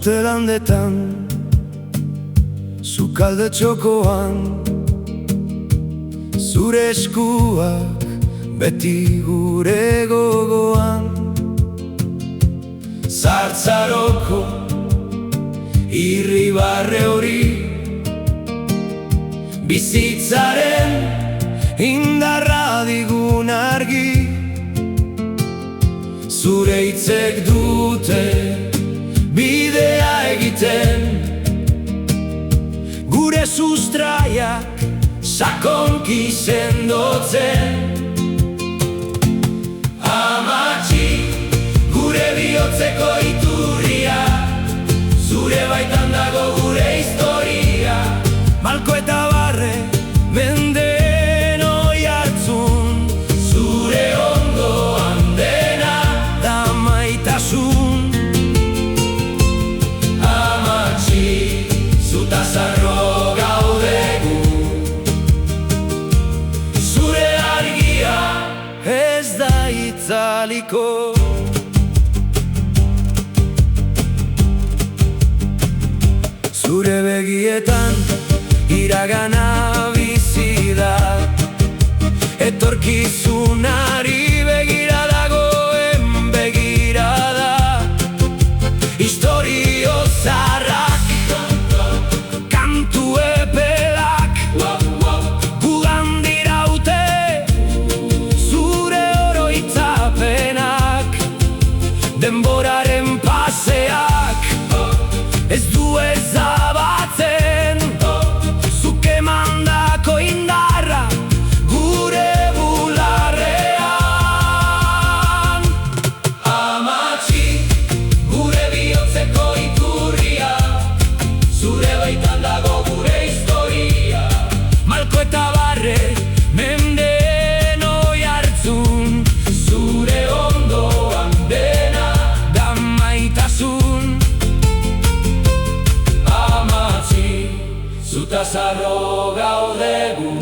Hotelandetan, sukalde txokoan, zure eskuak beti gure gogoan. Zartzaroko irribarre hori, bizitzaren indarra digun argi. Zure hitzek dute bidea egiten, gure sustraiak sakonki sendotzen. Amatxi, gure bihotzeko iturria, zure baitan dago gure historia. Malko eta barre, menden oihartzun, zure ondoan dena da maitasun. Amatxi, zutaz harro gaudegu, zure argia ez da itzaliko. Zure begietan iragana bizi da, etorkizunari begira dagoen begirada. Historio zaharrak, kantu epelak, gugan diraute zure oroitzapenak. Denboraren paseak ez du ezabatzen, zuk emandako indarra gure bularrean. Amatxi, gure bihotzeko iturria, zure baitan dago gure historia. Malko eta barre, menden oihartzun, zure ondoan dena da maitasun. Zutaz harro gaudegu,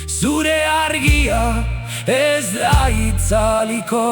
zure argia ez da itzaliko.